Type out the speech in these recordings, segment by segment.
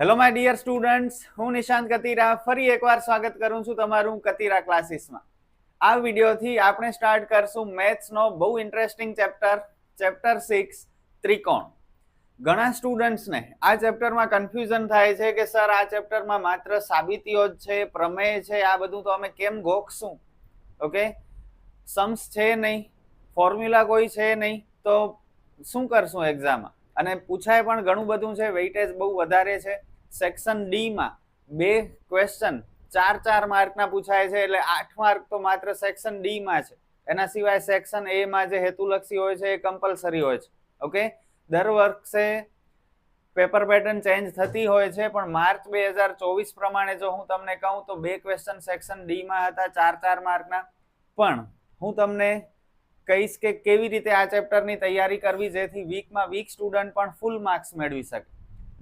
Hello my dear students, હું નિશાંત કતીરા ફરી એકવાર સ્વાગત કરું છું તમારું કતીરા ક્લાસીસમાં. આ વિડીયોથી આપણે સ્ટાર્ટ કરશું મેથ્સનો બહુ ઇન્ટરેસ્ટિંગ ચેપ્ટર 6 ત્રિકોણ. ઘણા સ્ટુડન્ટ્સને આ ચેપ્ટરમાં કન્ફ્યુઝન થાય છે કે સર આ ચેપ્ટરમાં માત્ર સાબિતીઓ જ છે, પ્રમેય છે, આ બધું તો અમે કેમ ગોખશું? ઓકે, સમ્સ છે નહીં, ફોર્મ્યુલા કોઈ છે નહીં, તો શું કરશું એક્ઝામમાં? અને પૂછાય પણ ઘણું બધું છે, વેઇટેજ બહુ વધારે છે. સેક્શન ડી માં 2 ક્વેશ્ચન 4 માર્કના પૂછાય છે, એટલે 8 માર્ક તો માત્ર સેક્શન ડી માં છે. એના સિવાય સેક્શન એ માં જે હેતુલક્ષી હોય છે એ કમ્પલસરી હોય છે. ઓકે, દર વર્ષે પેપર પેટર્ન ચેન્જ થતી હોય છે, પણ માર્ચ 2024 પ્રમાણે જો હું તમને કહું તો 2 ક્વેશ્ચન સેક્શન ડી માં હતા 4 માર્કના. પણ હું તમને કહીશ કે કેવી રીતે આ ચેપ્ટરની તૈયારી કરવી જેથી વીકમાં વીક સ્ટુડન્ટ પણ ફૂલ માર્ક્સ મેળવી શકે.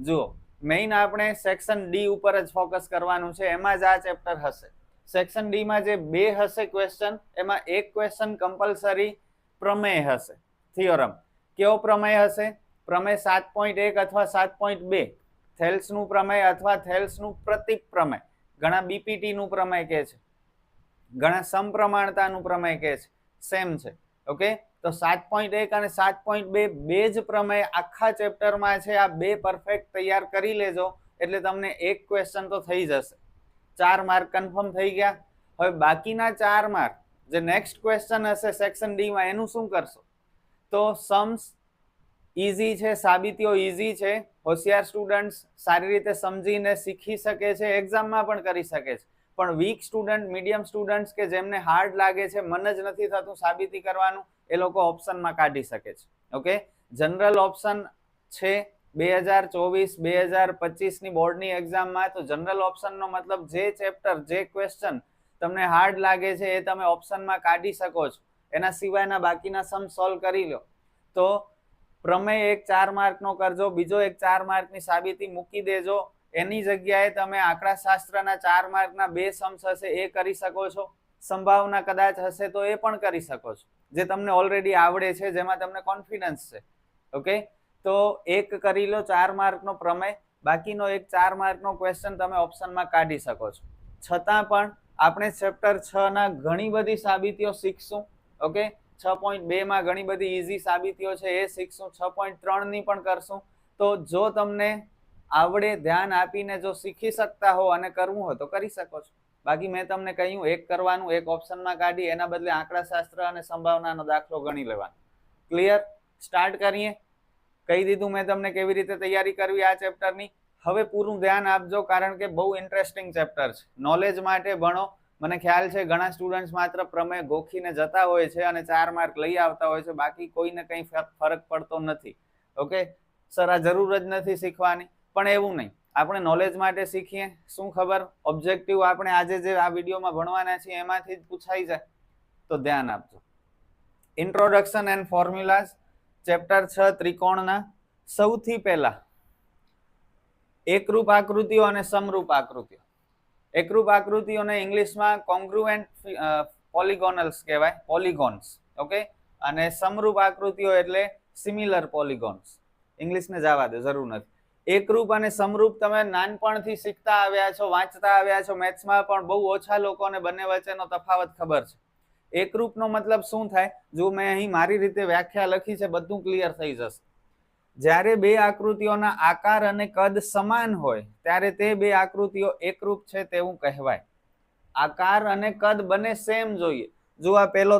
જુઓ, મેઇન આપણે સેક્શન ડી ઉપર જ ફોકસ કરવાનું છે, એમાં જ આ ચેપ્ટર હશે. સેક્શન ડી માં જે 2 હશે ક્વેશ્ચન, એમાં એક ક્વેશ્ચન કમ્પલસરી પ્રમેય હશે, થિયોરમ. કેવો પ્રમેય હશે? પ્રમેય 7.1 અથવા 7.2, થેલ્સનું પ્રમેય અથવા થેલ્સનું પ્રતીક પ્રમેય. ઘણા બીપીટી નું પ્રમેય કહે છે, ઘણા સમપ્રમાણતાનું પ્રમેય કહે છે, સેમ છે. ઓકે, તો 7.1 અને 7.2 બે જ પ્રમેય આખા ચેપ્ટરમાં છે. આ 2 પરફેક્ટ તૈયાર કરી લેજો એટલે તમને એક ક્વેશ્ચન તો થઈ જશે. 4 માર્ક કન્ફર્મ થઈ ગયા. હવે બાકીના 4 માર્ક જે નેક્સ્ટ ક્વેશ્ચન હશે સેક્શન ડી માં, એનું શું કરશો? તો સમ્સ ઈઝી છે, સાબિતીઓ ઈઝી છે. હોશિયાર સ્ટુડન્ટ્સ સારી રીતે સમજીને શીખી શકે છે, એક્ઝામમાં પણ કરી શકે છે. પણ વીક સ્ટુડન્ટ, મીડિયમ સ્ટુડન્ટ્સ કે જેમને હાર્ડ લાગે છે, મન જ નથી થતું સાબિતી કરવાનું, એ લોકો ઓપ્શનમાં કાઢી શકે છે. ઓકે, જનરલ ઓપ્શન છે 2024-2025 ની બોર્ડની એક્ઝામમાં. તો જનરલ ઓપ્શનનો મતલબ જે ચેપ્ટર, જે ક્વેશ્ચન તમને હાર્ડ લાગે છે એ તમે ઓપ્શનમાં કાઢી શકો છો. એના સિવાયના બાકીના સમ સોલ્વ કરી લો. તો પ્રમેય એક 4 માર્કનો કરજો, બીજો એક 4 માર્કની સાબિતી મૂકી દેજો. એની જગ્યાએ તમે આંકડાશાસ્ત્રના 4 માર્કના 2 સમ્સ હશે એ કરી શકો છો. સંભાવના કદાચ હશે તો એ પણ કરી શકો છો, જે તમને ઓલરેડી આવડે છે, જેમાં તમને કોન્ફિડન્સ છે. ઓકે, તો એક કરી લો 4 માર્કનો પ્રમેય, બાકીનો એક 4 માર્કનો ક્વેશ્ચન તમે ઓપ્શનમાં કાઢી શકો છો. છતાં પણ આપણે ચેપ્ટર 6 ના ઘણી બધી સાબિતીઓ શીખશું. ઓકે, 6.2 માં ઘણી બધી ઈઝી સાબિતીઓ છે એ શીખશું, 6.3 ની પણ કરશું. તો જો તમને આવડે, ધ્યાન આપીને જો શીખી શકતા હો અને કરવું હોય તો કરી શકો છો. બાકી મેં તમને કહ્યું એક કરવાનું, એક ઓપ્શનમાં કાઢી, એના બદલે આંકડાશાસ્ત્ર અને સંભાવનાનો દાખલો ગણી લેવાનો. ક્લિયર? સ્ટાર્ટ કરીએ. કહી દીધું મેં તમને કેવી રીતે તૈયારી કરવી આ ચેપ્ટરની. હવે પૂરું ધ્યાન આપજો, કારણ કે બહુ ઇન્ટરેસ્ટિંગ ચેપ્ટર છે. નોલેજ માટે ભણો. મને ખ્યાલ છે ઘણા સ્ટુડન્ટ્સ માત્ર પ્રમેય ગોખીને જતા હોય છે અને 4 માર્ક લઈ આવતા હોય છે, બાકી કોઈને કંઈ ફરક પડતો નથી. ઓકે, સર આ જરૂર જ નથી શીખવાની, પણ એવું નહીં. આપણે નોલેજ માટે શીખીએ. શું ખબર, ઓબ્જેક્ટિવ આપણે આજે જે આ વિડીયોમાં ભણવાના છીએ એમાંથી જ પૂછાઈ જાય. તો ધ્યાન આપજો. ઇન્ટ્રોડક્શન એન્ડ ફોર્મ્યુલાસ, ચેપ્ટર 6 ત્રિકોણના. સૌથી પહેલા એકરૂપ આકૃતિઓ અને સમરૂપ આકૃતિઓ. એકરૂપ આકૃતિઓને ઇંગ્લિશમાં કોંગ્રુએન્ટ પોલિગોનલ્સ કહેવાય, પોલિગોન્સ. ઓકે, અને સમરૂપ આકૃતિઓ એટલે સિમિલર પોલિગોન્સ. ઇંગ્લિશને જવા દો, જરૂર નથી. એકરૂપ અને સમરૂપ તમે નાનપણથી શીખતા આવ્યા છો, વાંચતા આવ્યા છો. મેથ્સમાં પણ બહુ ઓછા લોકોને બંને વચ્ચેનો તફાવત ખબર છે. એકરૂપનો મતલબ શું થાય? જો મેં અહીં મારી રીતે વ્યાખ્યા લખી છે, બધું ક્લિયર થઈ જશે. જ્યારે 2 આકૃતિઓના આકાર અને કદ સમાન હોય ત્યારે તે 2 આકૃતિઓ એકરૂપ છે તેવું કહેવાય. આકાર અને કદ બંને સેમ જોઈએ. જો આ પેલો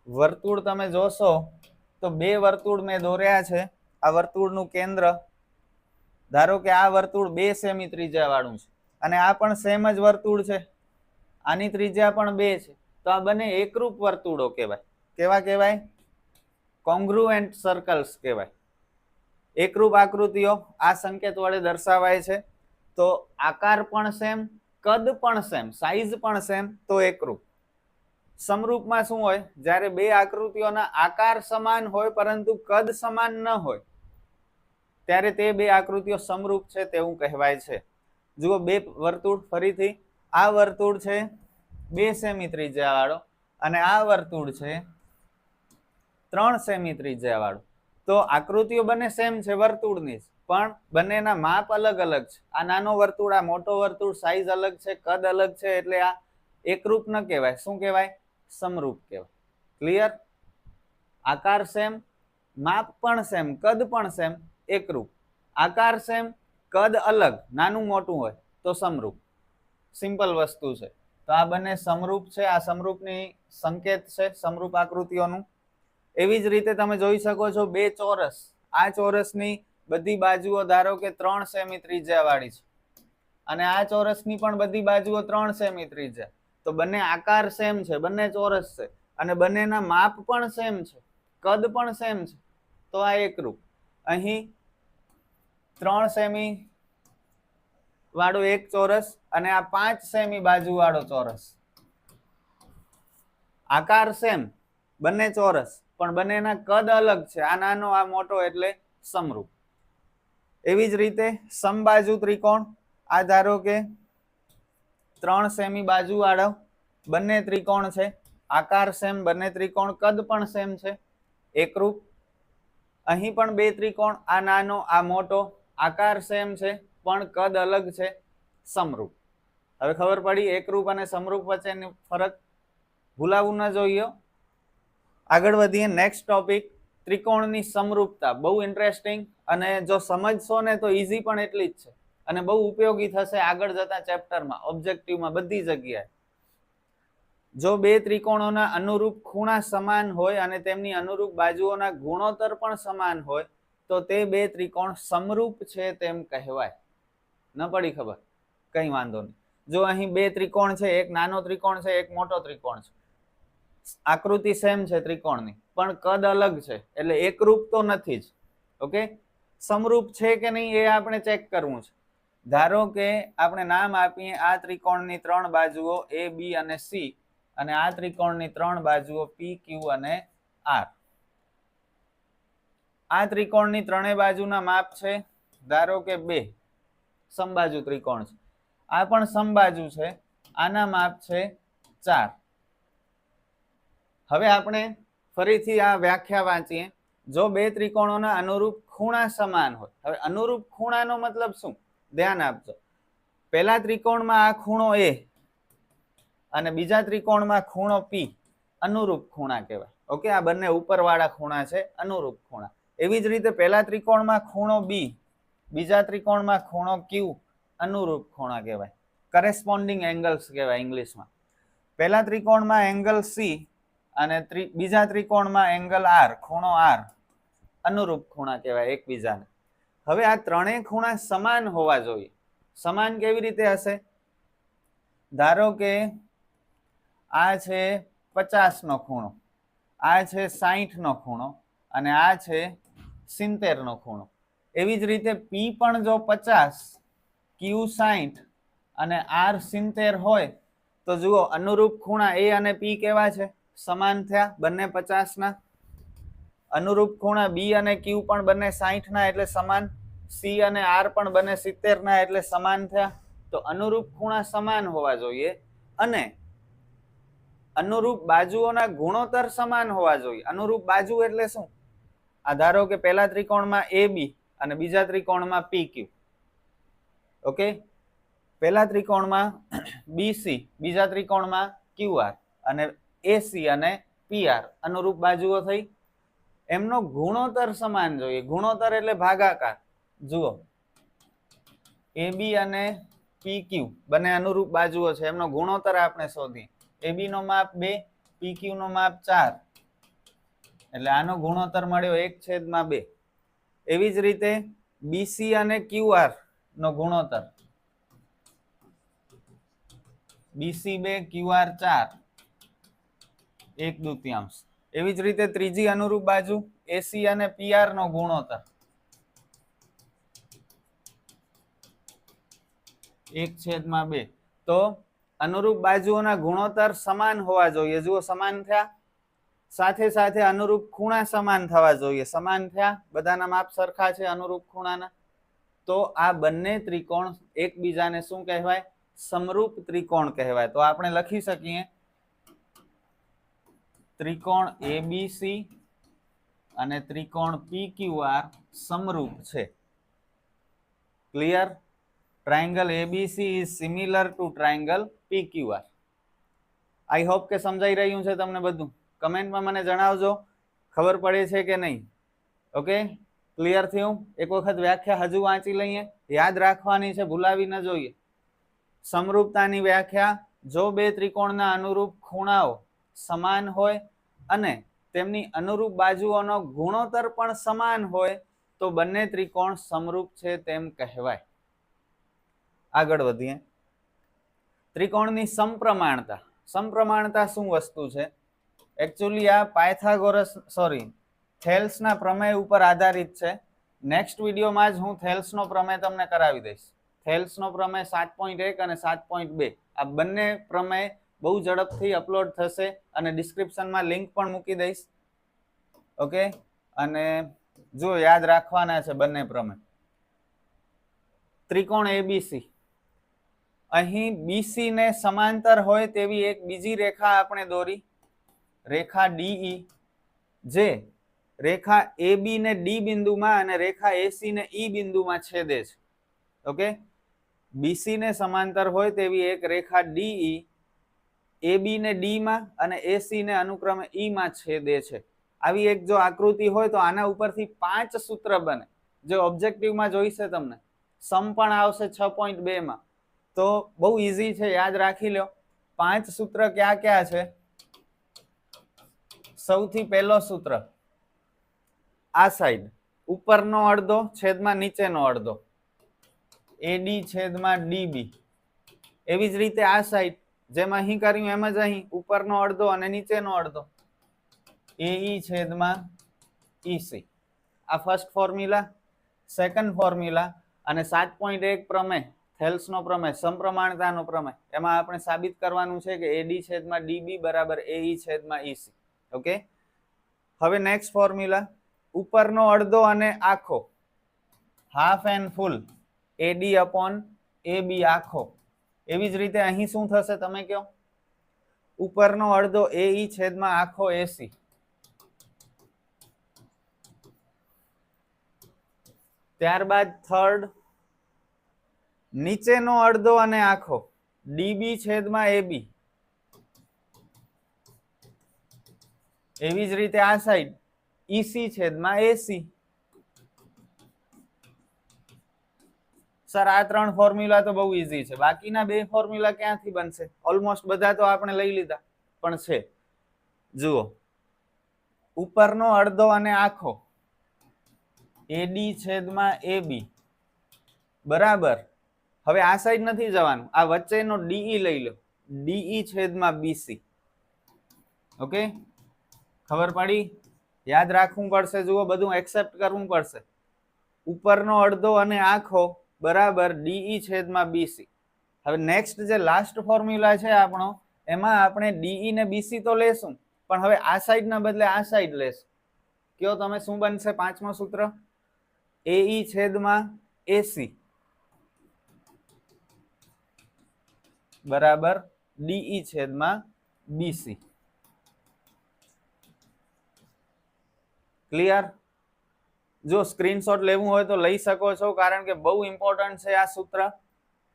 વર્તુળ તમે જોશો તો 2 વર્તુળ મેં દોર્યા છે. આ વર્તુળનું કેન્દ્ર, ધારો કે આ વર્તુળ 2 સેમી ત્રિજ્યા વાળું છે અને આ પણ સેમ જ વર્તુળ છે, આની ત્રિજ્યા પણ 2 છે. તો આ બંને એકરૂપ વર્તુળો કહેવાય. કેવા કહેવાય? કોંગ્રુએન્ટ સર્કલ્સ કહેવાય. એકરૂપ આકૃતિઓ આ સંકેત વડે દર્શાવાય છે. તો આકાર પણ સેમ, કદ પણ સેમ, સાઈઝ પણ સેમ, તો એકરૂપ. સમરૂપમાં શું હોય? જ્યારે 2 આકૃતિઓના આકાર સમાન હોય પરંતુ કદ સમાન ન હોય ત્યારે તે 2 આકૃતિઓ સમરૂપ છે તેવું કહેવાય છે. જુઓ 2 વર્તુળ, ફરીથી આ વર્તુળ છે 2 સેમી ત્રિજ્યા વાળો અને આ વર્તુળ છે 3 સેમી ત્રિજ્યા વાળું. તો આકૃતિઓ બંને સેમ છે વર્તુળની જ, પણ બંનેના માપ અલગ અલગ છે. આ નાનો વર્તુળ, આ મોટો વર્તુળ, સાઈઝ અલગ છે, કદ અલગ છે, એટલે આ એકરૂપ ન કહેવાય. શું કહેવાય? સમરૂપ કહેવાય. ક્લિયર? આકાર સેમ, માપ પણ સેમ, કદ પણ સેમ, એકરૂપ. આકાર સેમ, કદ અલગ, નાનું મોટું હોય તો સમરૂપ. સિમ્પલ વસ્તુ છે. તો આ બંને સમરૂપ છે. આ સમરૂપની સંકેત છે સમરૂપ આકૃતિઓનું. એવી જ રીતે તમે જોઈ શકો છો બે ચોરસ. આ ચોરસની બધી બાજુઓ ધારો કે 3 સેમી ત્રિજ્યા વાળી છે, અને આ ચોરસની પણ બધી બાજુઓ 3 સેમી ત્રિજ્યા. તો બંને આકાર સેમ છે, બંને ચોરસ છે, અને બંનેના માપ પણ સેમ છે, કદ પણ સેમ છે, તો આ એકરૂપ. અહીં 3 સેમી વાળો એક ચોરસ અને આ 5 સેમી બાજુ વાળો ચોરસ. આકાર સેમ, બંને ચોરસ, પણ બંનેના કદ અલગ છે. આ નાનો, આ મોટો, એટલે સમરૂપ. એવી જ રીતે સમબાજુ ત્રિકોણ. આ ધારો કે 3 સેમી બાજુ વાળો બંને ત્રિકોણ છે. આકાર સેમ, બંને ત્રિકોણ, કદ પણ સેમ છે, એકરૂપ. અહીં પણ બે ત્રિકોણ, આ નાનો, આ મોટો, આકાર સેમ છે પણ કદ અલગ છે, સમરૂપ. હવે ખબર પડી એકરૂપ અને સમરૂપ વચ્ચેનો ફરક. ભૂલાવું ન જોઈએ. આગળ વધીએ. નેક્સ્ટ ટોપિક, ત્રિકોણની સમરૂપતા. બહુ ઇન્ટરેસ્ટિંગ, અને જો સમજશો ને તો ઈઝી પણ એટલી જ છે, અને બહુ ઉપયોગી થશે આગળ જતા ચેપ્ટરમાં, ઓબ્જેક્ટિવમાં, બધી જગ્યાએ. જો બે ત્રિકોણોના અનુરૂપ ખૂણા સમાન હોય અને તેમની અનુરૂપ બાજુઓના ગુણોત્તર પણ સમાન હોય તો તે બે ત્રિકોણ સમરૂપ છે તેમ કહેવાય. ન પડી ખબર? કઈ વાંધો નહીં. જો અહીં બે ત્રિકોણ છે, એક નાનો ત્રિકોણ છે, એક મોટો ત્રિકોણ છે, આકૃતિ સેમ છે ત્રિકોણની, પણ કદ અલગ છે, એટલે એકરૂપ તો નથી જ. ઓકે, સમરૂપ છે કે નહીં એ આપણે ચેક કરવું છે. ધારો કે આપણે નામ આપીએ આ ત્રિકોણની 3 બાજુઓ A, B અને C, અને આ ત્રિકોણની 3 બાજુઓ P, Q અને R. આ ત્રિકોણની ત્રણેય બાજુના માપ છે ધારો કે 2. સમબાજુ ત્રિકોણ છે. આ પણ સમબાજુ છે, આના માપ છે 4. હવે આપણે ફરીથી આ વ્યાખ્યા વાંચીએ. જો બે ત્રિકોણોના અનુરૂપ ખૂણા સમાન હોય. હવે અનુરૂપ ખૂણાનો મતલબ શું? ધ્યાન આપજો. પહેલા ત્રિકોણમાં આ ખૂણો A અને બીજા ત્રિકોણમાં ખૂણો P અનુરૂપ ખૂણા કહેવાય. ઓકે, આ બંને ઉપરવાળા ખૂણા છે, અનુરૂપ ખૂણા. એવી જ રીતે પહેલા ત્રિકોણમાં ખૂણો B, બીજા ત્રિકોણમાં ખૂણો Q અનુરૂપ ખૂણા કહેવાય. કરેસ્પોન્ડિંગ એંગલ્સ કહેવાય ઇંગ્લિશમાં. પહેલા ત્રિકોણમાં એંગલ C અને બીજા ત્રિકોણમાં એંગલ R, ખૂણો R અનુરૂપ ખૂણા કહેવાય એકબીજાને. હવે આ ત્રણેય ખૂણા સમાન હોવા જોઈએ. સમાન કેવી રીતે હશે? ધારો કે આ છે 50 નો ખૂણો, આ છે 60 નો ખૂણો, અને આ છે 70 નો ખૂણો. એવી જ રીતે P પણ જો 50, Q 60 અને R 70 હોય તો જુઓ અનુરૂપ ખૂણા A અને P કેવા છે? સમાન થયા, બંને 50 ના. અનુરૂપ ખૂણા B અને Q પણ બંને 60 ના એટલે સમાન. C અને R પણ બંને 70 ના એટલે સમાન થયા. તો અનુરૂપ ખૂણા સમાન હોવા જોઈએ, અને અનુરૂપ બાજુઓના ગુણોત્તર સમાન હોવા જોઈએ. અનુરૂપ બાજુ એટલે શું? આ ધારો કે પહેલા ત્રિકોણમાં AB અને બીજા ત્રિકોણમાં PQ. ઓકે, પહેલા ત્રિકોણમાં BC, બીજા ત્રિકોણમાં QR, અને AC અને PR અનુરૂપ બાજુઓ થઈ. એમનો ગુણોત્તર સમાન જોઈએ. ગુણોત્તર એટલે ભાગાકાર. જુઓ, AB અને PQ બંને અનુરૂપ બાજુઓ છે, એમનો ગુણોત્તર આપણે શોધીએ. AB નો માપ 2, PQ નો માપ 4, એટલે આનો ગુણોત્તર મળ્યો 1/2. એવી જ રીતે BC અને QR નો ગુણોત્તર BC 2, QR 4, 1/2. એવી જ રીતે ત્રીજી અનુરૂપ બાજુ AC અને PR નો ગુણોત્તર 1/2. તો અનુરૂપ બાજુઓના ગુણોત્તર સમાન હોવા જોઈએ. જુઓ, સમાન થયા. સાથે સાથે અનુરૂપ ખૂણા સમાન થવા જોઈએ. સમાન થયા, બધાના માપ સરખા છે અનુરૂપ ખૂણાના. તો આ બંને ત્રિકોણ એકબીજાને શું કહેવાય? સમરૂપ ત્રિકોણ કહેવાય. તો આપણે લખી શકીએ ત્રિકોણ ABC અને ત્રિકોણ PQR સમરૂપ છે. Clear? Triangle ABC is similar two triangle PQR. I hope કે સમજાઈ રહ્યું છે તમને બધું. કમેન્ટમાં મને જણાવજો ખબર પડે છે કે નહીં. ઓકે, ક્લિયર થયું? એક વખત વ્યાખ્યા હજુ વાંચી લઈએ, યાદ રાખવાની છે, ભૂલાવી ન જોઈએ. સમરૂપતાની વ્યાખ્યા: જો બે ત્રિકોણના અનુરૂપ ખૂણાઓ સમાન હોય અને તેમની અનુરૂપ બાજુઓનો ગુણોત્તર પણ સમાન હોય તો બંને ત્રિકોણ સમરૂપ છે તેમ કહેવાય. આગળ વધીએ. ત્રિકોણની સમપ્રમાણતા. સમપ્રમાણતા શું વસ્તુ છે? એકચ્યુઅલી આ થેલ્સના પ્રમેય ઉપર આધારિત છે. નેક્સ્ટ વિડીયોમાં જ હું થેલ્સનો પ્રમેય તમને કરાવી દઈશ. થેલ્સનો પ્રમેય 7.1 અને 7.2 આ બંને પ્રમેય બહુ ઝડપથી અપલોડ થશે અને ડિસ્ક્રિપ્શનમાં લિંક પણ મૂકી દઈશ. ઓકે, અને જો યાદ રાખવાના છે બંને પ્રમેય. ત્રિકોણ ABC, અહીં BC ને સમાંતર હોય તેવી એક બીજી રેખા આપણે દોરી, રેખા DE, જે રેખા AB ને D બિંદુમાં અને રેખા AC ને E બિંદુમાં છેદે છે. ઓકે, BC ને સમાંતર હોય તેવી એક રેખા DE AB ને D માં અને AC ને અનુક્રમે E માં છેદે છે. આવી એક જો આકૃતિ હોય તો આના ઉપરથી 5 સૂત્ર બને. જે ઓબ્જેક્ટિવમાં જોઈશે તમને, સમ પણ આવશે 6.2 માં. તો બહુ ઈઝી છે, યાદ રાખી લો. 5 સૂત્ર ક્યાં ક્યાં છે? સૌથી પહેલો સૂત્ર, આ સાઈડ ઉપરનો અડધો છેદમાં નીચેનો અડધો, AD છેદમાં DB. એવી જ રીતે આ સાઈડ જેમ અહીં કર્યું એમ જ અહીં ઉપરનો અડધો અને નીચેનો અડધો, AE છેદમાં EC. આ ફર્સ્ટ ફોર્મ્યુલા. સેકન્ડ ફોર્મ્યુલા અને 7.1 પ્રમેય, થેલ્સનો પ્રમેય, સમપ્રમાણતાનો પ્રમેય, એમાં આપણે સાબિત કરવાનું છે કે AD છેદમાં DB બરાબર AE છેદમાં EC. ઓકે, હવે નેક્સ્ટ ફોર્મ્યુલા, ઉપરનો અડધો અને આખો, half and full, AD upon AB આખો. એવી જ રીતે અહીં શું થશે તમે કહો? ઉપરનો અડધો AE છેદમાં આખો AC. ત્યારબાદ થર્ડ, નીચેનો અડધો અને આખો, DB છેદમાં AB. એવી જ રીતે આ સાઈડ EC છેદમાં AC. સર આ 3 ફોર્મ્યુલા તો બહુ ઈઝી છે, બાકીના 2 ફોર્મ્યુલા ક્યાંથી બનશે? ઓલમોસ્ટ બધા તો આપણે લઈ લીધા પણ છે. જુઓ, ઉપરનો અડધો અને આખો, AD છેદમાં AB બરાબર. હવે આ સાઈડ નથી જવાનું, આ વચ્ચેનો DE લઈ લો, DE છેદમાં BC. ઓકે, ખબર પડી? યાદ રાખવું પડશે. જુઓ, બધું એક્સેપ્ટ કરવું પડશે. ઉપરનો અડધો અને આખો બરાબર DE છેદમાં BC. હવે નેક્સ્ટ જે લાસ્ટ ફોર્મ્યુલા છે આપણો, એમાં આપણે DE ને BC તો લેશું, પણ હવે આ સાઈડના બદલે આ સાઈડ લેશું. કયો તમે શું બનશે? 5મો સૂત્ર, AE છેદમાં AC બરાબર DE છેદમાં BC. ક્લિયર? જો સ્ક્રીનશોટ લેવું હોય તો લઈ શકો છો, કારણ કે બહુ ઇમ્પોર્ટન્ટ છે આ સૂત્ર.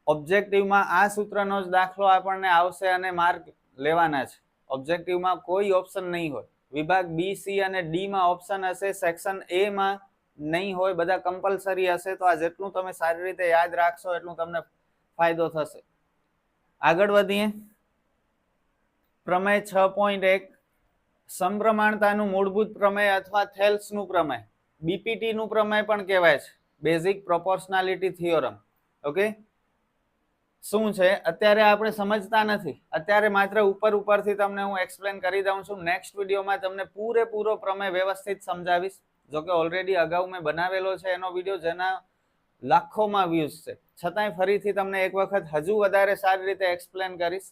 ઓબ્જેક્ટિવમાં આ સૂત્રનો જ દાખલો આપણને આવશે અને માર્ક લેવાના છે. ઓબ્જેક્ટિવમાં કોઈ ઓપ્શન નહીં હોય. વિભાગ B, C અને D માં ઓપ્શન હશે, સેક્શન A માં નહીં હોય, બધા કમ્પલસરી હશે. તો આ જેટલું તમે સારી રીતે યાદ રાખશો એટલું તમને ફાયદો થશે. આગળ વધીએ. પ્રમેય 6.1, સમપ્રમાણતાનું મૂળભૂત પ્રમેય અથવા થેલ્સનું પ્રમેય, BPT નું પ્રમેય પણ કહેવાય છે, બેઝિક પ્રોપોર્શનાલિટી થિયોરમ. ઓકે, શું છે અત્યારે આપણે સમજતા નથી. અત્યારે માત્ર ઉપરથી તમને હું એક્સપ્લેન કરી દઉં છું. નેક્સ્ટ વિડીયોમાં તમને પૂરેપૂરો પ્રમેય વ્યવસ્થિત સમજાવીશ. જો કે ઓલરેડી અગાઉ મેં બનાવેલો છે એનો વિડીયો, જેના લાખોમાં વ્યૂઝ છે, છતાંય ફરીથી તમને એક વખત હજુ વધારે સારી રીતે એક્સપ્લેન કરીશ.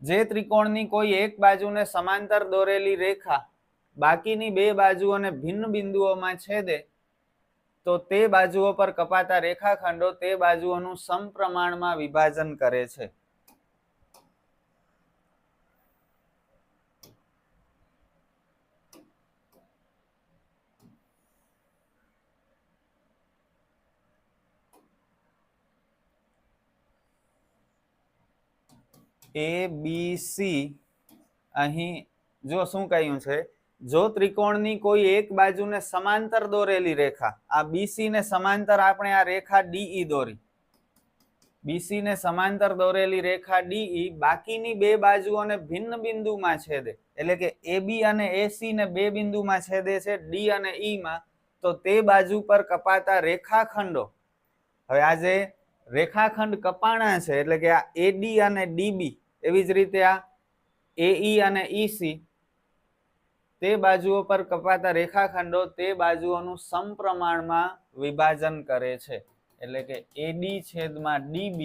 જે ત્રિકોણની કોઈ એક બાજુને સમાંતર દોરેલી રેખા બાકીની 2 બાજુઓને ભિન્ન બિંદુઓમાં છેદે તો તે બાજુઓ પર કપાતા રેખાખંડો તે બાજુઓનું સમપ્રમાણમાં વિભાજન કરે છે. ABC અહીં જો શું કહ્યું છે, જો ત્રિકોણની કોઈ એક બાજુને સમાંતર દોરેલી રેખા, આ BC ને સમાંતર આપણે આ રેખા DE દોરી, BC ને સમાંતર દોરેલી રેખા DE બાકીની બે બાજુઓને ભિન્ન બિંદુમાં છેદે, એટલે કે AB અને AC ને બે બિંદુમાં છેદે છે D અને E માં, તો તે બાજુ પર કપાતા રેખાખંડો, હવે આ જે રેખાખંડ કપાણા છે એટલે કે આ AD અને DB, એવી જ રીતે આ AE અને EC, તે બાજુઓ પર કપાતા રેખાખંડો તે બાજુઓનું સમપ્રમાણમાં વિભાજન કરે છે, એટલે કે AD છેદમાં DB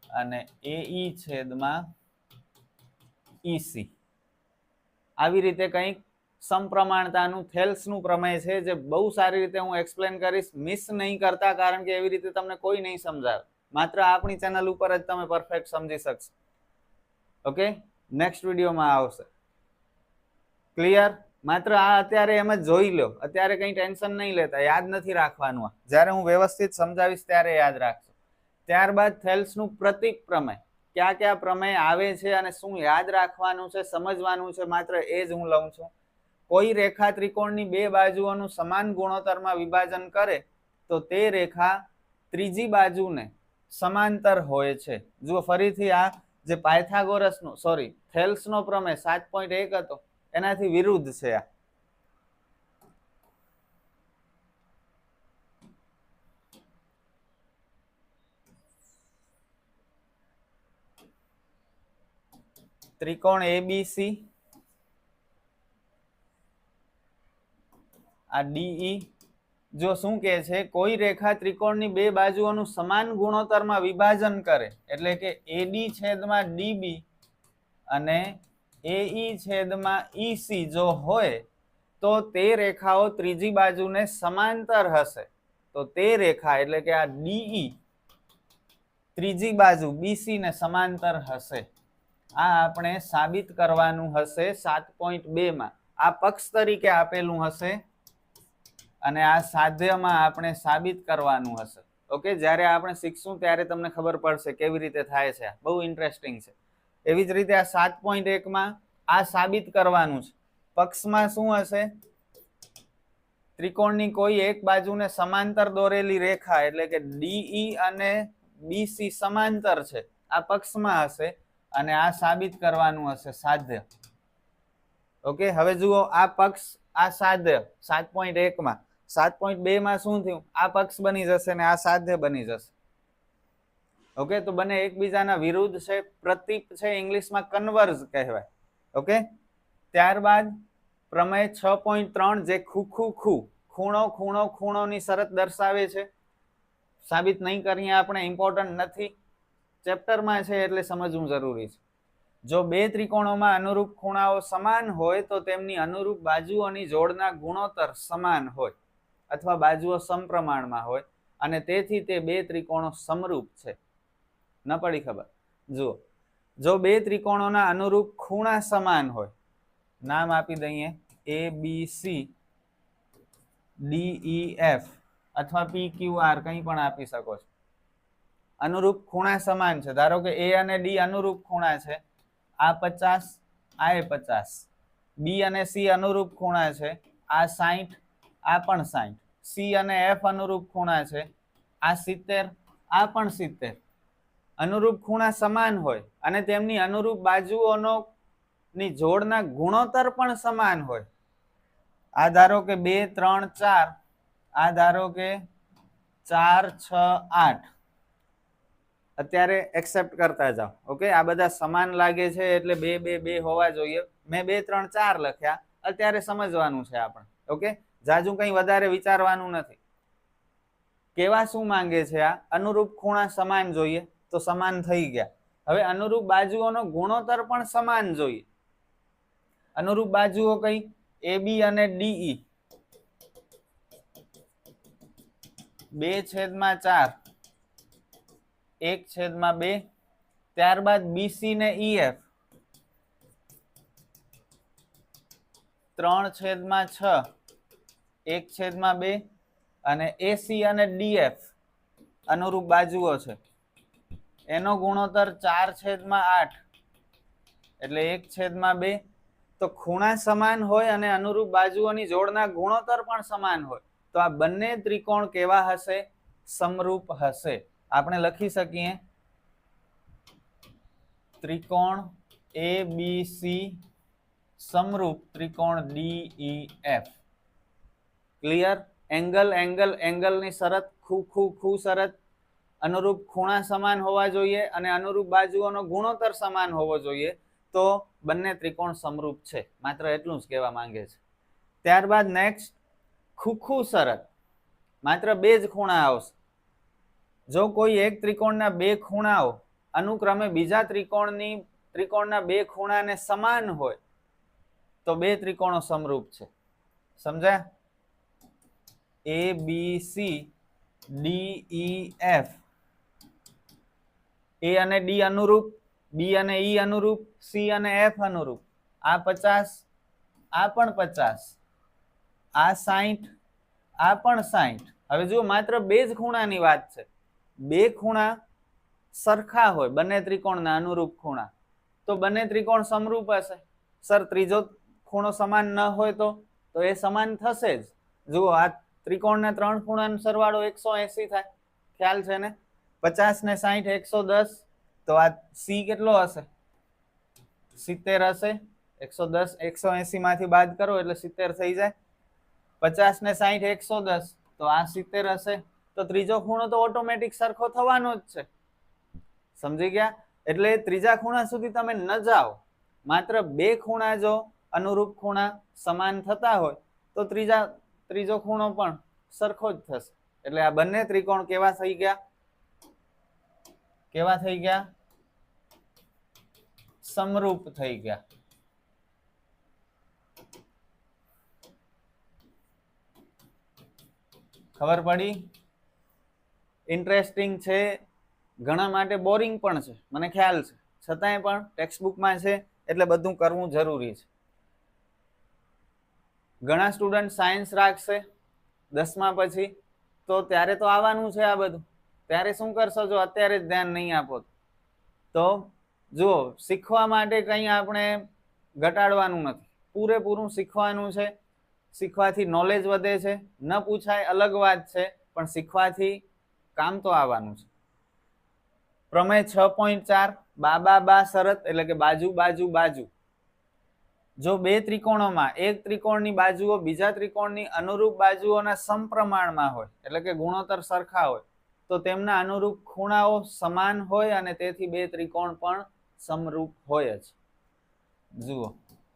અને AE છેદમાં EC. આવી રીતે કંઈક સમપ્રમાણતાનું થેલ્સનું પ્રમેય છે, જે બહુ સારી રીતે હું એક્સપ્લેન કરીશ, મિસ નહીં કરતા, કારણ કે એવી રીતે તમને કોઈ નહીં સમજાવે, માત્ર આપણી ચેનલ ઉપર જ તમે પરફેક્ટ સમજી શકશો. ઓકે, નેક્સ્ટ વિડીયોમાં આવશે. ક્લિયર? માત્ર આ અત્યારે એમ જ જોઈ લો, અત્યારે કંઈ ટેન્શન નહીં લેતા, યાદ નથી રાખવાનું. જ્યારે હું વ્યવસ્થિત સમજાવીશ ત્યારે યાદ રાખજો. ત્યારબાદ થેલ્સનું પ્રતીક પ્રમેય, ક્યાં ક્યાં પ્રમેય આવે છે અને શું યાદ રાખવાનું છે, સમજવાનું છે, માત્ર એ જ હું લઉં છું. કોઈ રેખા ત્રિકોણની બે બાજુઓનું સમાન ગુણોત્તરમાં વિભાજન કરે તો તે રેખા ત્રીજી બાજુને સમાંતર હોય છે. જુઓ ફરીથી, આ જે પાયથાગોરસનો થેલ્સનો પ્રમેય 7.1 હતો એનાથી વિરુદ્ધ છે. આ ત્રિકોણ ABC, આ DE, જો શું કહે છે, કોઈ રેખા ત્રિકોણની બે બાજુઓનું સમાન ગુણોત્તરમાં વિભાજન કરે, એટલે કે AD છેદમાં DB અને AE છેદમાં EC જો હોય તો તે રેખાઓ ત્રીજી બાજુને સમાંતર હશે. તો તે રેખા એટલે કે આ DE ત્રીજી બાજુ BC ને સમાંતર હશે. આ આપણે સાબિત કરવાનું હશે 7.2 માં. આ પક્ષ તરીકે આપેલું હશે અને આ સાધ્યમાં આપણે સાબિત કરવાનું હશે. ઓકે, જ્યારે આપણે શીખશું ત્યારે તમને ખબર પડશે કેવી રીતે થાય છે. બહુ ઇન્ટરેસ્ટિંગ છે. એવી જ રીતે આ 7.1 માં આ સાબિત કરવાનું છે. પક્ષમાં શું હશે? ત્રિકોણની કોઈ એક બાજુને સમાંતર દોરેલી રેખા, એટલે કે DE અને BC સમાંતર છે, આ પક્ષમાં હશે અને આ સાબિત કરવાનું હશે સાધ્ય. ઓકે, હવે જુઓ, આ પક્ષ, આ સાધ્ય 7.1 માં, 7.2 માં શું થયું? આ પક્ષ બની જશે ને આ સાધ્ય બની જશે. ઓકે, તો બંને એકબીજાના વિરુદ્ધ છે, પ્રતીપ છે, ઇંગ્લિશમાં કન્વર્ઝ કહેવાય. ઓકે, ત્યારબાદ પ્રમેય 6.3, જે ખૂણો ખૂણો ખૂણોની શરત દર્શાવે છે. સાબિત નહીં કરીએ આપણે, ઇમ્પોર્ટન્ટ નથી, ચેપ્ટરમાં છે એટલે સમજવું જરૂરી છે. જો બે ત્રિકોણોમાં અનુરૂપ ખૂણાઓ સમાન હોય તો તેમની અનુરૂપ બાજુઓની જોડના ગુણોત્તર સમાન હોય અથવા બાજુઓ સમપ્રમાણમાં હોય અને તેથી તે બે ત્રિકોણો સમરૂપ છે. ન પડી ખબર? જુઓ, જો બે ત્રિકોણોના અનુરૂપ ખૂણા સમાન હોય, નામ આપી દઈએ ABC, DEF અથવા PQR, કંઈ પણ આપી શકો છો. અનુરૂપ ખૂણા સમાન છે. ધારો કે A અને D અનુરૂપ ખૂણા છે, આ 50, આ 50. B અને C અનુરૂપ ખૂણા છે, આ 60, આ પણ 60. C અને F અનુરૂપ ખૂણા છે, આ 70, આ પણ 70. અનુરૂપ ખૂણા સમાન હોય અને તેમની અનુરૂપ બાજુઓનો ની જોડના ગુણોત્તર પણ સમાન હોય. આ ધારો કે 2, 3, 4, આ ધારો કે 4, 6, 8. અત્યારે એક્સેપ્ટ કરતા જાઓ. ઓકે, આ બધા સમાન લાગે છે એટલે 2, 2, 2 હોવા જોઈએ. મેં 2, 3, 4 લખ્યા. અત્યારે સમજવાનું છે આપણે. ઓકે, જાજુ કંઈ વધારે વિચારવાનું નથી. કેવા શું માંગે છે? આ અનુરૂપ ખૂણા સમાન જોઈએ, તો સમાન થઈ ગયા. હવે અનુરૂપ બાજુઓનો ગુણોત્તર પણ સમાન જોઈએ. અનુરૂપ બાજુઓ કઈ? AB અને DE 2/4, 1/2. ત્યારબાદ BC ને EF 3/6, 1/2 અને AC અને DF અનુરૂપ બાજુઓ છે, એનો ગુણોત્તર 4/8, એટલે 1/2. તો ખૂણા સમાન હોય અને અનુરૂપ બાજુઓની જોડના ગુણોત્તર પણ સમાન હોય તો આ બંને ત્રિકોણ કેવા હશે? સમરૂપ હશે. આપણે લખી શકીએ ત્રિકોણ ABC સમરૂપ ત્રિકોણ DEF. ક્લિયર? એંગલની શરત ખૂ શરત, અનુરૂપ ખૂણા સમાન હોવા જોઈએ અને અનુરૂપ બાજુઓનો ગુણોત્તર સમાન હોવો જોઈએ તો બંને ત્રિકોણ સમરૂપ છે. માત્ર એટલું જ કહેવા માંગે છે. ત્યારબાદ નેક્સ્ટ ખૂ શરત. માત્ર 2 જ ખૂણા આવશે. જો કોઈ એક ત્રિકોણના 2 ખૂણાઓ અનુક્રમે બીજા ત્રિકોણના 2 ખૂણાને સમાન હોય તો 2 ત્રિકોણો સમરૂપ છે. સમજ્યા? ABC DEF, A અને D અનુરૂપ, B અને E અનુરૂપ, C અને F અનુરૂપ. આ 50, આ પણ 50, આ 60, આ પણ 60. હવે જો માત્ર 2 જ ખૂણાની વાત છે. 2 ખૂણા સરખા હોય, બંને ત્રિકોણના અનુરૂપ ખૂણા, તો બંને ત્રિકોણ સમરૂપ હશે. સર ત્રીજો ખૂણો સમાન ન હોય તો એ સમાન થશે જ. જુઓ આ ત્રિકોણના 3 ખૂણાનો સરવાળો 180 થાય. ખ્યાલ છે ને? 50 ને 60 110. તો આ C કેટલો હશે? 70 હશે. 110 180 માંથી બાદ કરો એટલે 70 થઈ જાય. 50 ને 60 110 તો આ 70 હશે. તો ત્રીજો ખૂણો તો ઓટોમેટિક સરખો થવાનો જ છે. સમજી ગયા? એટલે ત્રીજા ખૂણા સુધી તમે ન જાઓ. માત્ર 2 ખૂણા જો અનુરૂપ ખૂણા સમાન થતા હોય તો ત્રીજો ખૂણો પણ સરખો જ થશે. એટલે આ બંને ત્રિકોણ કેવા થઈ ગયા? કેવા થઈ ગયા? સમરૂપ થઈ ગયા. ખબર પડી? ઇન્ટરેસ્ટિંગ છે, ઘણા માટે બોરિંગ પણ છે, મને ખ્યાલ છે, છતાંય પણ ટેક્સ્ટબુકમાં છે એટલે બધું કરવું જરૂરી છે. ઘણા સ્ટુડન્ટ સાયન્સ રાખશે 10મા પછી, તો ત્યારે તો આવવાનું છે આ બધું. ત્યારે શું કરશો જો અત્યારે જ ધ્યાન નહીં આપો તો? જુઓ, શીખવા માટે કંઈ આપણે ઘટાડવાનું નથી, પૂરેપૂરું શીખવાનું છે. શીખવાથી નોલેજ વધે છે, ન પૂછાય અલગ વાત છે, પણ શીખવાથી કામ તો આવવાનું છે. પ્રમેય 6.4 બા શરત એટલે કે બાજુ બાજુ બાજુ. જો 2 ત્રિકોણોમાં એક ત્રિકોણની બાજુઓ બીજા ત્રિકોણની અનુરૂપ બાજુઓના સમપ્રમાણમાં હોય એટલે કે ગુણોત્તર સરખા હોય તો તેમના અનુરૂપ ખૂણાઓ સમાન હોય અને તેથી 2 ત્રિકોણ પણ સમરૂપ હોય જ. જુઓ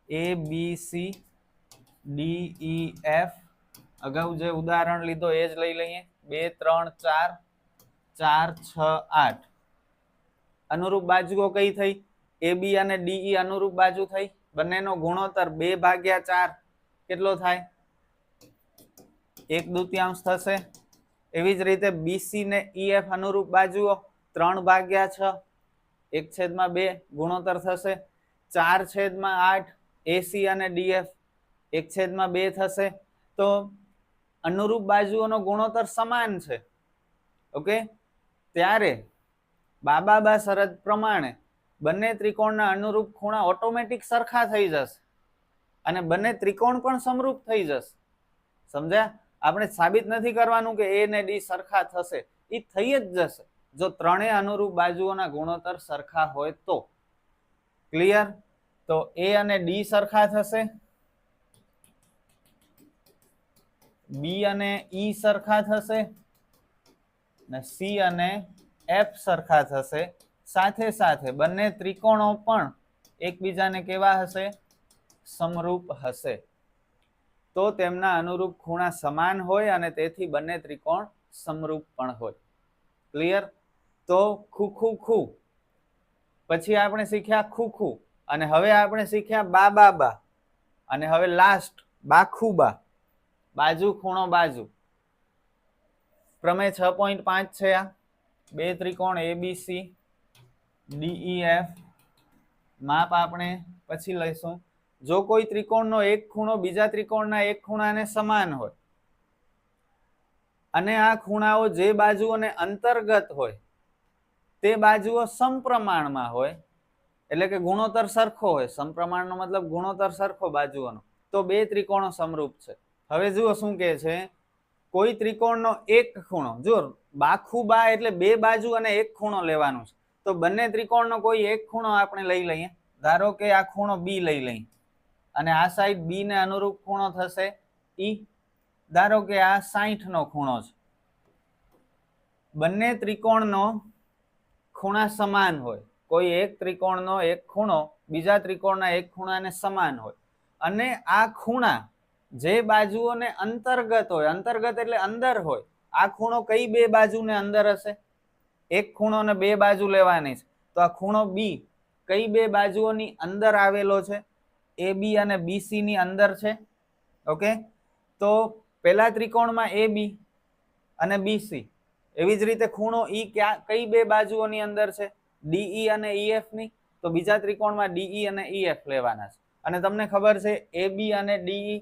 ABC DEF, અગાઉ જે ઉદાહરણ લીધો એ જ લઈ લઈએ. 2 3 4 4 6 8 અનુરૂપ બાજુઓ કઈ થઈ? AB અને DE અનુરૂપ બાજુ થઈ. બંનેનો ગુણોત્તર 2/4 કેટલો થાય? 1/2 થશે. એવી જ રીતે BC ને EF અનુરૂપ બાજુઓ 3/6 1/2 ગુણોત્તર થશે. 4/8 AC અને DF 1/2 થશે. તો અનુરૂપ બાજુઓનો ગુણોત્તર સમાન છે. ઓકે, ત્યારે બા શરત પ્રમાણે બંને ત્રિકોણના અનુરૂપ ખૂણા ઓટોમેટિક સરખા થઈ જશે અને બંને ત્રિકોણ પણ સમરૂપ થઈ જશે. સમજ્યા? આપણે સાબિત નથી કરવાનું કે A ને D સરખા થશે, એ થઈ જ જશે જો ત્રણેય અનુરૂપ બાજુઓના ગુણોત્તર સરખા હોય તો. ક્લિયર? તો A અને D સરખા થશે, B અને E સરખા થશે, ને C અને F સરખા થશે. સાથે સાથે બંને ત્રિકોણો પણ એકબીજાને કેવા હશે? સમરૂપ હશે. તો તેમના અનુરૂપ ખૂણા સમાન હોય અને તેથી બંને ત્રિકોણ સમરૂપ પણ હોય. ક્લિયર? તો ખૂ પછી આપણે શીખ્યા ખૂ અને હવે આપણે શીખ્યા બા અને હવે લાસ્ટ બાખુબા, બાજુ ખૂણો બાજુ. પ્રમેય 6.5 છે આ. 2 ત્રિકોણ ABC DEF, માપ આપણે પછી લઈશું. જો કોઈ ત્રિકોણનો એક ખૂણો બીજા ત્રિકોણના એક ખૂણાને સમાન હોય અને આ ખૂણાઓ જે બાજુઓને અંતર્ગત હોય તે બાજુઓ સમપ્રમાણમાં હોય એટલે કે ગુણોત્તર સરખો હોય, સમપ્રમાણનો મતલબ ગુણોત્તર સરખો બાજુઓનો, તો બે ત્રિકોણો સમરૂપ છે. હવે જુઓ શું કહે છે, કોઈ ત્રિકોણનો એક ખૂણો, જો બાખું બા એટલે બે બાજુ અને એક ખૂણો લેવાનું છે, તો બંને ત્રિકોણનો કોઈ એક ખૂણો આપણે લઈ લઈએ. ધારો કે આ ખૂણો બી લઈ લઈએ અને આ સાઈડ બી ને અનુરૂપ ખૂણો થશે ઈ. ધારો કે આ 60 નો ખૂણો છે. બંને ત્રિકોણનો ખૂણા સમાન હોય, કોઈ એક ત્રિકોણનો એક ખૂણો બીજા ત્રિકોણના એક ખૂણાને સમાન હોય, અને આ ખૂણા જે બાજુઓને અંતર્ગત હોય, અંતર્ગત એટલે અંદર હોય, આ ખૂણો કઈ બે બાજુને અંદર હશે? એક ખૂણો ને બે બાજુ લેવાની છે, તો આ ખૂણો બી કઈ બે બાજુઓની અંદર આવેલો છે? એ બી અને બીસી ની અંદર છે. ઓકે, તો પેલા ત્રિકોણમાં એ બી અને બીસી, એવી જ રીતે ખૂણો ઈ કઈ બે બાજુઓની અંદર છે? ડીઈ અને ઈએફ ની, તો બીજા ત્રિકોણમાં ડીઈ અને ઈએફ લેવાના છે. અને તમને ખબર છે એ બી અને ડીઈ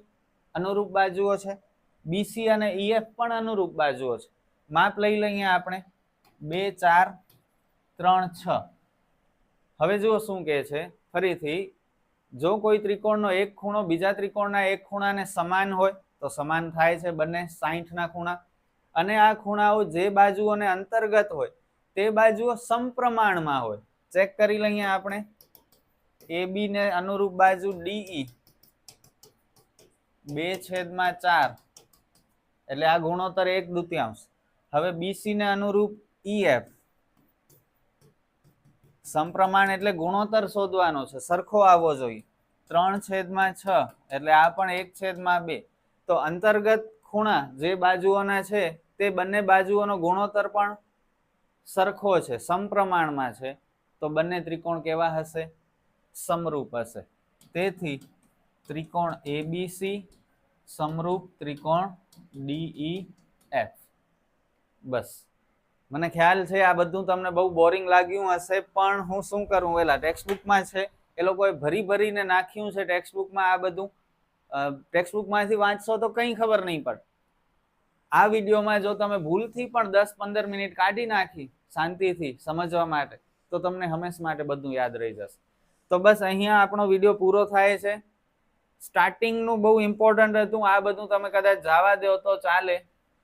અનુરૂપ બાજુઓ છે, બીસી અને ઈએફ પણ અનુરૂપ બાજુઓ છે. માપ લઈ લઈએ આપણે 2 4 3 6. હવે જુઓ શું કહે છે ફરીથી, જો કોઈ ત્રિકોણનો એક ખૂણો બીજા ત્રિકોણના એક ખૂણાને સમાન હોય તો સમાન થાય છે બંને 60 ના ખૂણા, અને આ ખૂણાઓ જે બાજુઓને અંતર્ગત હોય તે બાજુઓ સમપ્રમાણમાં હોય. ચેક કરી લઈએ આપણે, એ બી ને અનુરૂપ બાજુ ડીઈ 2/4 એટલે આ ગુણોત્તર 1/2. હવે બીસી ને અનુરૂપ ઈએફ, સમપ્રમાણ એટલે ગુણોત્તર શોધવાનો છે, સરખો આવવો જોઈએ, 3/6 એટલે આ પણ 1/2. તો અંતર્ગત ખૂણા જે બાજુઓના છે તે બંને બાજુઓનો ગુણોત્તર પણ સરખો છે, સમપ્રમાણમાં છે, તો બંને ત્રિકોણ કેવા હશે? સમરૂપ હશે. તેથી ત્રિકોણ એબીસી સમરૂપ ત્રિકોણ ડીઈએફ. બસ, મને ખ્યાલ છે આ બધું તમને બહુ બોરિંગ લાગ્યું હશે, પણ હું શું કરું, એલા ટેક્સ્ટબુકમાં છે એ લોકોએ ભરીને નાખ્યું છે ટેક્સ્ટબુકમાં. આ બધું ટેક્સ્ટબુકમાંથી વાંચશો તો કંઈ ખબર નહીં પડે. આ વિડીયોમાં જો તમે ભૂલથી પણ 10-15 મિનિટ કાઢી નાખી શાંતિથી સમજવા માટે, તો તમને હંમેશા માટે બધું યાદ રહી જશે. તો બસ અહીંયા આપણો વિડીયો પૂરો થાય છે. સ્ટાર્ટિંગનું બહુ ઇમ્પોર્ટન્ટ હતું, આ બધું તમે કદાચ જવા દો તો ચાલે,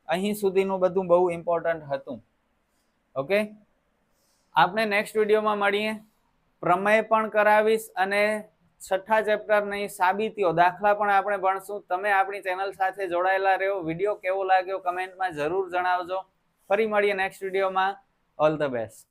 અહીં સુધીનું બધું બહુ ઇમ્પોર્ટન્ટ હતું. ઓકે, આપણે નેક્સ્ટ વિડીયોમાં મળીએ. પ્રમેય પણ કરાવીશ અને 6થા ચેપ્ટરની સાબિતીઓ, દાખલા પણ આપણે ભણશું. તમે આપણી ચેનલ સાથે જોડાયેલા રહો. વિડીયો કેવો લાગ્યો કમેન્ટમાં જરૂર જણાવજો. ફરી મળીએ નેક્સ્ટ વિડીયોમાં. All the best.